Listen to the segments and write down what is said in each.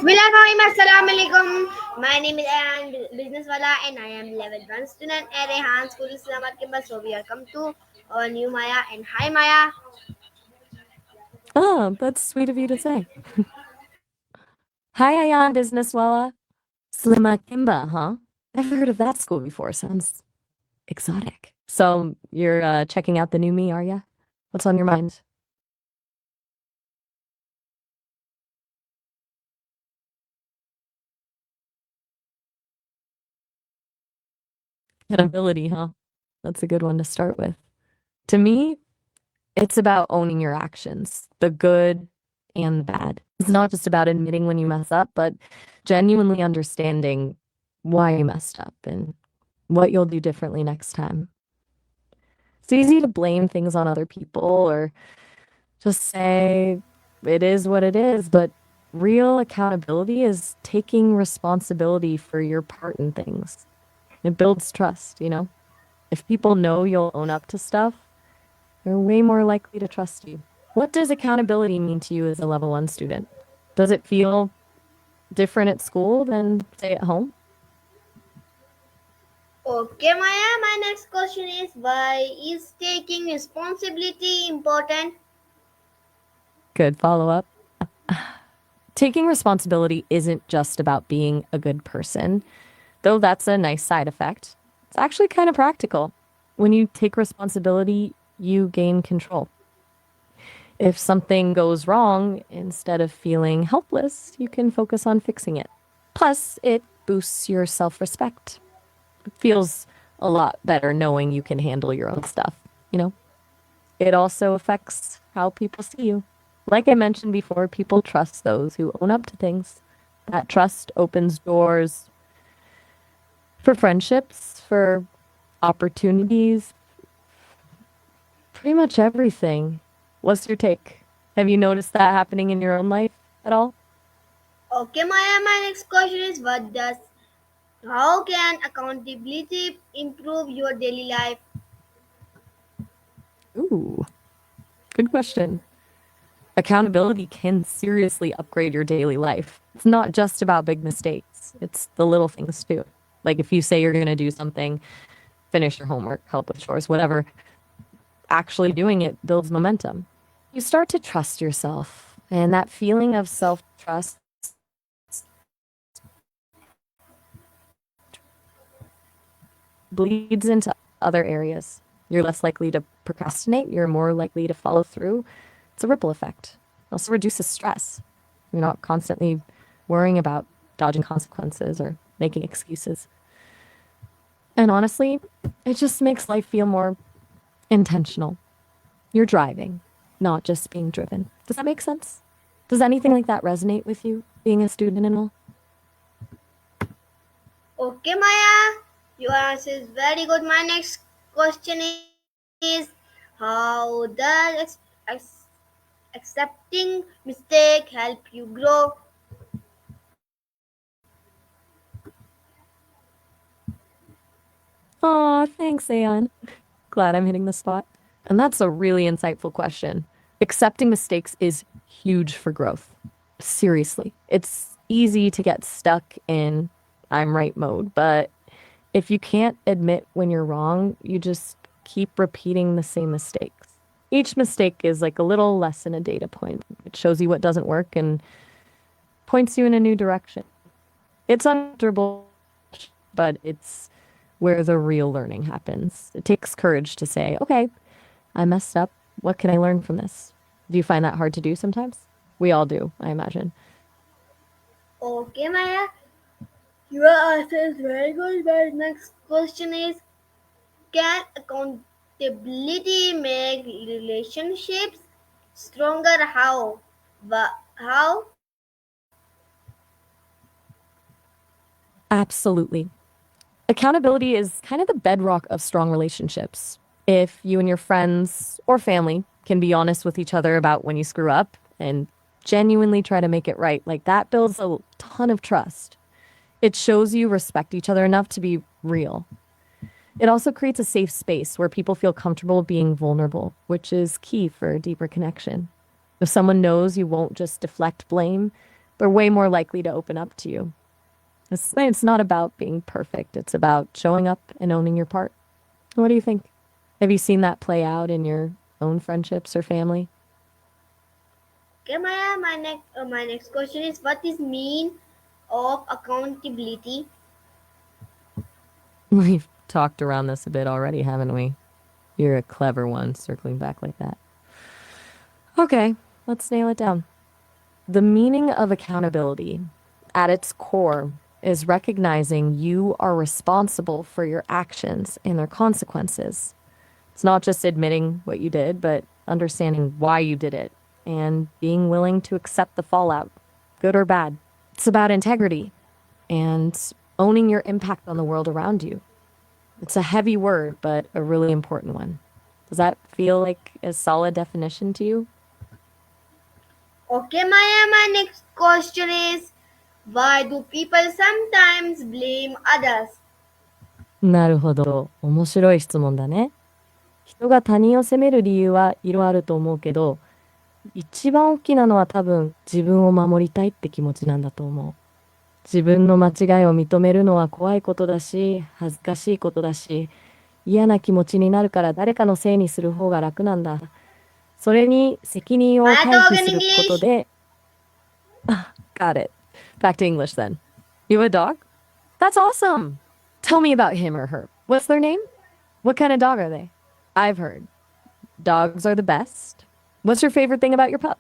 Bismillahirrahmanirrahim. Assalamualaikum. My name is Ayan Business Wala and I am level 1 student at Rehan School Islamabad campus. So we are come to our new Maya and hi Maya. Oh, that's sweet of you to say. Hi, Ayan Businesswala. Slima Kimba, huh? Never heard of that school before. Sounds exotic. So you're checking out the new me, are ya? What's on your mind? Accountability, huh? That's a good one to start with. To me, it's about owning your actions, the good and the bad. It's not just about admitting when you mess up, but genuinely understanding why you messed up and what you'll do differently next time. It's easy to blame things on other people or just say it is what it is, but real accountability is taking responsibility for your part in things. It builds trust, you know? If people know you'll own up to stuff, they're way more likely to trust you. What does accountability mean to you as a level 1 student? Does it feel different at school than, say, at home? Okay Maya, my next question is why is taking responsibility important? Good follow up. Taking responsibility isn't just about being a good person, though that's a nice side effect. It's actually kind of practical. When you take responsibility, you gain control. If something goes wrong, instead of feeling helpless, you can focus on fixing it. Plus, it boosts your self respect. It feels a lot better knowing you can handle your own stuff, you know? It also affects how people see you. Like I mentioned before, people trust those who own up to things. That trust opens doors for friendships, for opportunities, pretty much everything. What's your take? Have you noticed that happening in your own life at all? Okay Maya, my next question is how can accountability improve your daily life? Ooh, good question. Accountability can seriously upgrade your daily life. It's not just about big mistakes, it's the little things too. Like if you say you're going to do something, finish your homework, help with chores, whatever, actually doing it builds momentum. You start to trust yourself, and that feeling of self trust bleeds into other areas. You're less likely to procrastinate, you're more likely to follow through. It's a ripple effect. It also reduces stress. You're not constantly worrying about dodging consequences or making excuses. And honestly, it just makes life feel more intentional. You're driving, not just being driven. Does that make sense? Does anything like that resonate with you, being a student and all? Okay Maya, your answer is very good. My next question is how does accepting mistake help you grow? Aw, thanks, Ayan. Glad I'm hitting the spot. And that's a really insightful question. Accepting mistakes is huge for growth. Seriously. It's easy to get stuck in I'm right mode, but if you can't admit when you're wrong, you just keep repeating the same mistakes. Each mistake is like a little lesson, a data point. It shows you what doesn't work and points you in a new direction. It's uncomfortable, but it's where the real learning happens. It takes courage to say, okay, I messed up. What can I learn from this? Do you find that hard to do sometimes? We all do, I imagine. Okay, Maya, your answer is very good. My next question is can accountability make relationships stronger? How? How? Absolutely. Accountability is kind of the bedrock of strong relationships. If you and your friends or family can be honest with each other about when you screw up and genuinely try to make it right, like that builds a ton of trust. It shows you respect each other enough to be real. It also creates a safe space where people feel comfortable being vulnerable, which is key for a deeper connection. If someone knows you won't just deflect blame, they're way more likely to open up to you. It's not about being perfect. It's about showing up and owning your part. What do you think? Have you seen that play out in your own friendships or family? Okay, Maya, my next question is, what is mean of accountability? We've talked around this a bit already, haven't we? You're a clever one, circling back like that. Okay, let's nail it down. The meaning of accountability at its core is recognizing you are responsible for your actions and their consequences. It's not just admitting what you did, but understanding why you did it and being willing to accept the fallout, good or bad. It's about integrity and owning your impact on the world around you. It's a heavy word, but a really important one. Does that feel like a solid definition to you? Okay, Maya, my next question is, why do people sometimes blame others? なるほど。面白い質問だね。人が他人を責める理由はいろいろあると思うけど、一番大きなのは多分自分を守りたいって気持ちなんだと思う。自分の間違いを認めるのは怖いことだし、恥ずかしいことだし、嫌な気持ちになるから誰かのせいにする方が楽なんだ。それに責任を Maya, 回 talk 避 in すること English. で、got it. Back to English then. You have a dog? That's awesome. Tell me about him or her. What's their name? What kind of dog are they? I've heard dogs are the best. What's your favorite thing about your pup?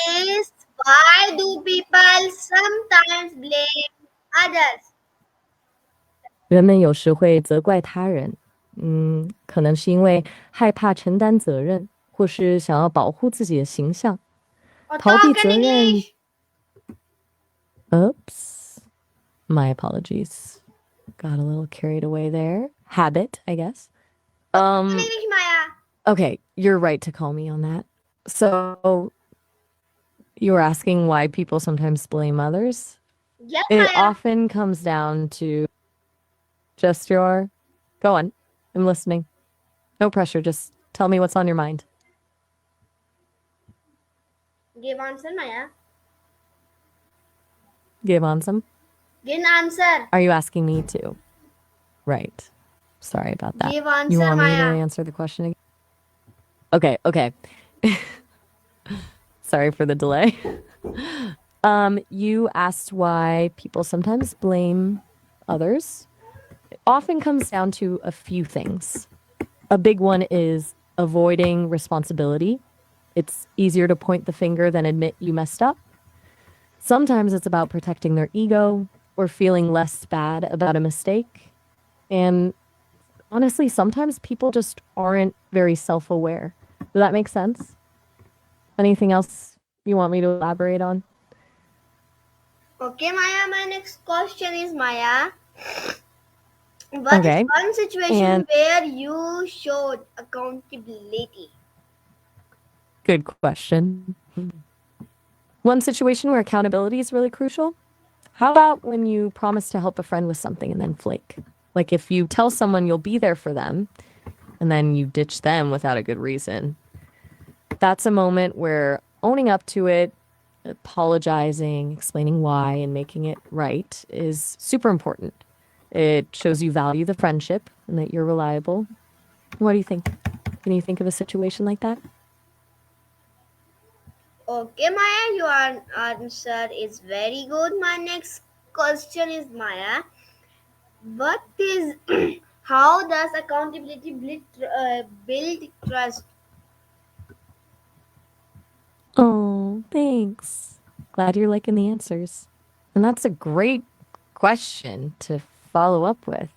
Is, why do people sometimes blame others? 人们有时会责怪他人，可能是因为害怕承担责任，或是想要保护自己的形象，Or 逃避 talk in 责任。English. Oops, my apologies. Got a little carried away there. Habit, I guess. Talk in Um, English, Maya. okay, you're right to call me on that. So you were asking why people sometimes blame others? Yes, It Maya. often comes down to just your. Go on. I'm listening. No pressure. Just tell me what's on your mind. Give answer, Maya. Give on some. Give an answer. Are you asking me to? Right. Sorry about that. Give You answer, want me to Maya. answer the question again? Okay, okay. Sorry for the delay. You asked why people sometimes blame others. It often comes down to a few things. A big one is avoiding responsibility. It's easier to point the finger than admit you messed up. Sometimes it's about protecting their ego or feeling less bad about a mistake. And honestly, sometimes people just aren't very self aware. Does that make sense? Anything else you want me to elaborate on? Okay, Maya. My next question is, Maya. What is Okay. one situation And where you showed accountability? good question. One situation where accountability is really crucial. How about when you promise to help a friend with something and then flake? Like if you tell someone you'll be there for them and then you ditch them without a good reason. That's a moment where owning up to it, apologizing, explaining why, and making it right is super important. It shows you value the friendship and that you're reliable. What do you think? Can you think of a situation like that? Okay, Maya, your answer is very good. My next question is, Maya, what is how does accountability build trust? Oh, thanks. Glad you're liking the answers. And that's a great question to follow up with.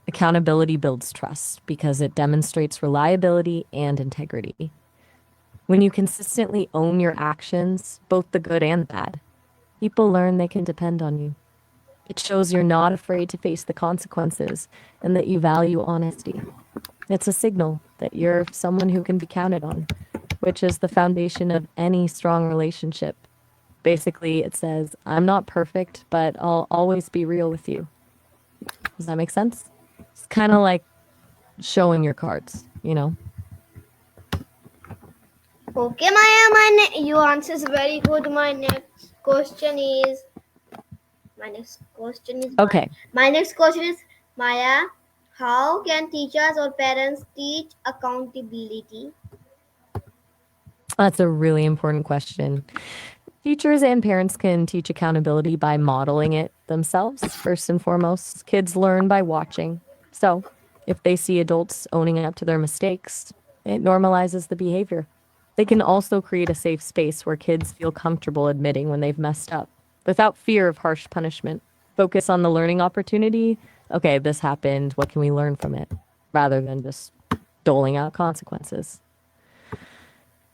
Accountability builds trust because it demonstrates reliability and integrity. When you consistently own your actions, both the good and the bad, people learn they can depend on you. It shows you're not afraid to face the consequences and that you value honesty. It's a signal that you're someone who can be counted on, which is the foundation of any strong relationship. Basically, it says, I'm not perfect, but I'll always be real with you. Does that make sense? It's kind of like showing your cards, you know? Okay, Maya, your answer is very good. My next question is my Okay, my next question is Maya. How can teachers or parents teach accountability? that's a really important question. Teachers and parents can teach accountability by modeling it themselves. First and foremost, kids learn by watching. So, if they see adults owning up to their mistakes, it normalizes the behavior. They can also create a safe space where kids feel comfortable admitting when they've messed up without fear of harsh punishment. Focus on the learning opportunity. Okay, this happened. What can we learn from it? Rather than just doling out consequences.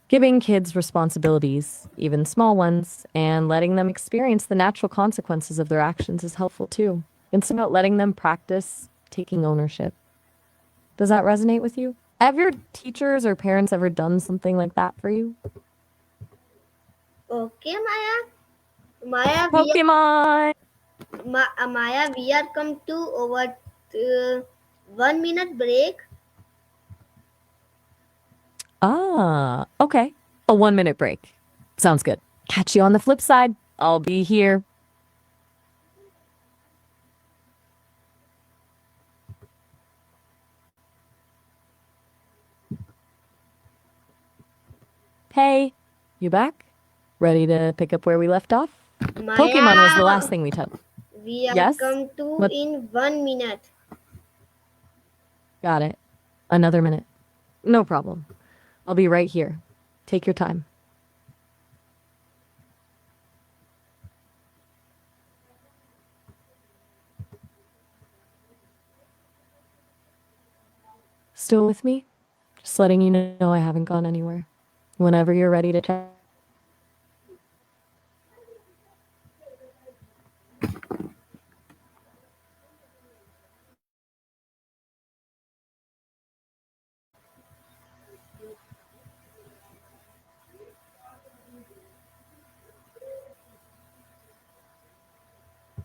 Giving kids responsibilities, even small ones, and letting them experience the natural consequences of their actions is helpful too. It's about letting them practice taking ownership. Does that resonate with you? Have your teachers or parents ever done something like that for you? Okay, Maya. Maya, Pokemon! Maya, we are come to over 1 minute break. Ah, okay. A 1 minute break. Sounds good. Catch you on the flip side. I'll be here. Hey, you back? Ready to pick up where we left off? Pokemon was the Maya, last thing we touched. we are Yes? come to What? in 1 minute. Got it. Another minute. No problem. I'll be right here. Take your time. Still with me? Just letting you know I haven't gone anywhere. Whenever you're ready to chat.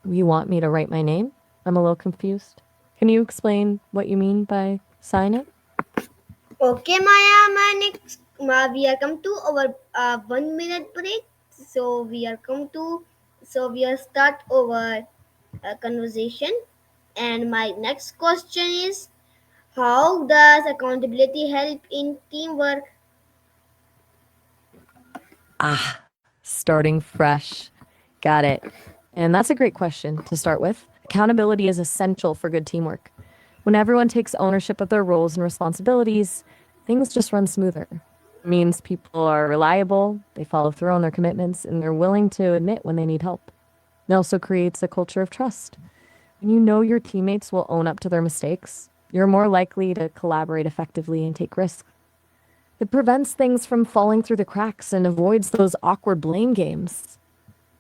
You want me to write my name? I'm a little confused. Can you explain what you mean by sign it? Okay, Maya, we are come to our 1 minute break. So we are come to so we are start our conversation. And my next question is, how does accountability help in teamwork? Ah, starting fresh. Got it. And that's a great question to start with. Accountability is essential for good teamwork. When everyone takes ownership of their roles and responsibilities, things just run smoother. It means people are reliable, they follow through on their commitments, and they're willing to admit when they need help. It also creates a culture of trust. When you know your teammates will own up to their mistakes, you're more likely to collaborate effectively and take risks. It prevents things from falling through the cracks and avoids those awkward blame games.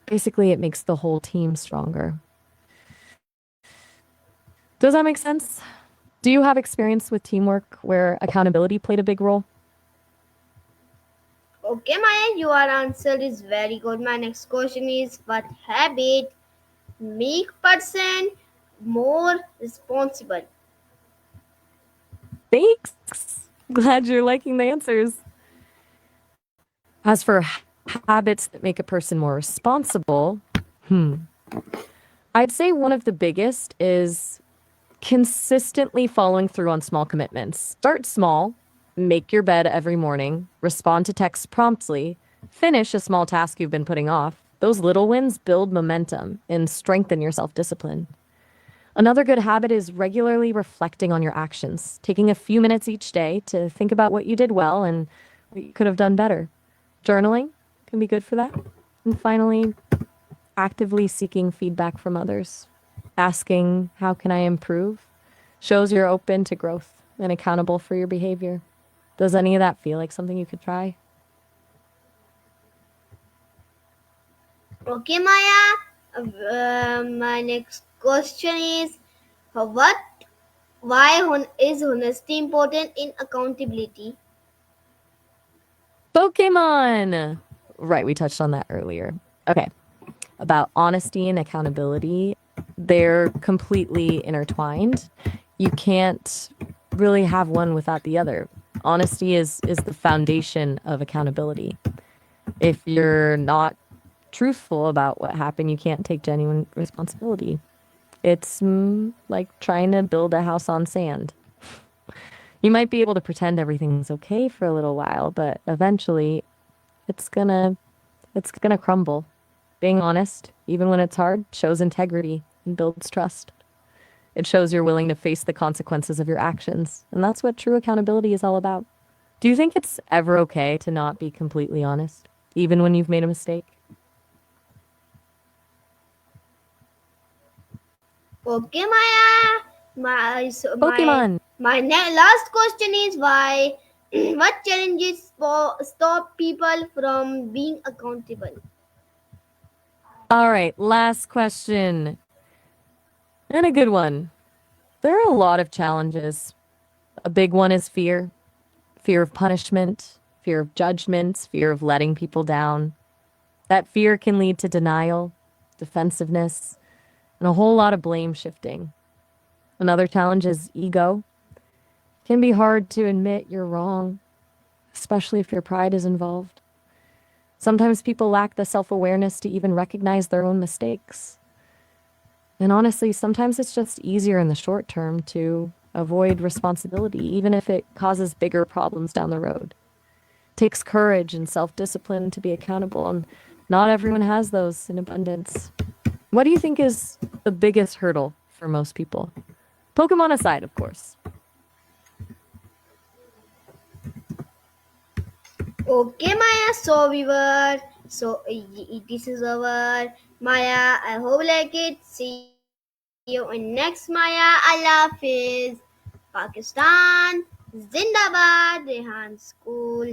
Basically, it makes the whole team stronger. Does that make sense? Do you have experience with teamwork where accountability played a big role? Okay, Maya, your answer is very good. My next question is, what habit make person more responsible? Thanks. Glad you're liking the answers. As for habits that make a person more responsible, I'd say one of the biggest is consistently following through on small commitments. Start small, make your bed every morning, respond to texts promptly, finish a small task you've been putting off. Those little wins build momentum and strengthen your self discipline. Another good habit is regularly reflecting on your actions, taking a few minutes each day to think about what you did well and what you could have done better. Journaling can be good for that. And finally, actively seeking feedback from others. Asking, how can I improve? Shows you're open to growth and accountable for your behavior. Does any of that feel like something you could try? Okay, Maya. My next question is, what? Why is honesty important in accountability? Pokemon! Right, we touched on that earlier. Okay, about honesty and accountability, they're completely intertwined. You can't really have one without the other. Honesty is the foundation of accountability. If you're not truthful about what happened, you can't take genuine responsibility. It's like trying to build a house on sand. You might be able to pretend everything's okay for a little while, but eventually it's gonna it's gonna crumble. Being honest, even when it's hard, shows integrity and builds trust. It shows you're willing to face the consequences of your actions, and that's what true accountability is all about. Do you think it's ever okay to not be completely honest, even when you've made a mistake? Okay, Maya. Pokemon! Last question is why what challenges stop people from being accountable? All right, last question. And a good one. There are a lot of challenges. A big one is fear, fear of punishment, fear of judgment, fear of letting people down. That fear can lead to denial, defensiveness, and a whole lot of blame shifting. Another challenge is ego. It can be hard to admit you're wrong, especially if your pride is involved. Sometimes people lack the self awareness to even recognize their own mistakes. And honestly, sometimes it's just easier in the short term to avoid responsibility, even if it causes bigger problems down the road. It takes courage and self discipline to be accountable, and not everyone has those in abundance. What do you think is the biggest hurdle for most people? Pokemon aside, of course. Okay, Maya. So we were. This is our Maya. I hope like it. See you in next Maya. Allah Hafiz. Pakistan. Zindabad. Rehan School.